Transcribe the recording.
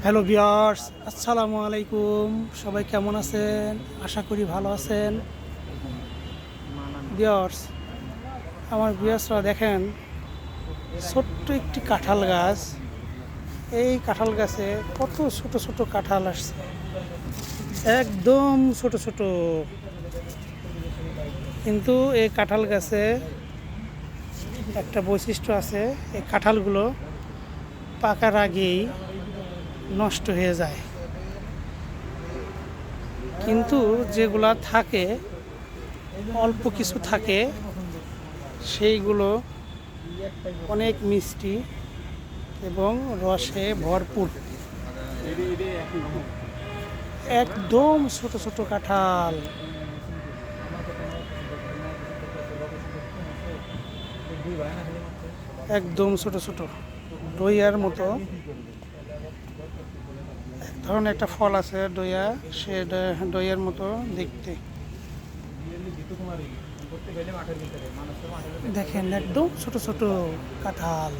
Hello viewers, আসসালামু আলাইকুম। সবাই কেমন আছেন? আশা করি ভালো আছেন। ভিউয়ার্স, আমার ভিউয়ার্সরা দেখেন, ছোট্ট একটি কাঁঠাল গাছ। এই কাঁঠাল গাছে কত ছোট ছোট কাঁঠাল আসছে, একদম ছোট ছোট। কিন্তু এই কাঁঠাল গাছে একটা বৈশিষ্ট্য আছে, এই কাঁঠালগুলো পাকার আগেই নষ্ট হয়ে যায়। কিন্তু যেগুলা থাকে, অল্প কিছু থাকে, সেইগুলো অনেক মিষ্টি এবং রসে ভরপুর। একদম ছোট ছোট কাঁঠাল, একদম ছোট ছোট, ডইয়ার মতো। এক ধরনের একটা ফল আছে ডইয়া, সে ডইয়ার মতো দেখতে। দেখেন, একদম ছোট ছোট কাঁঠাল।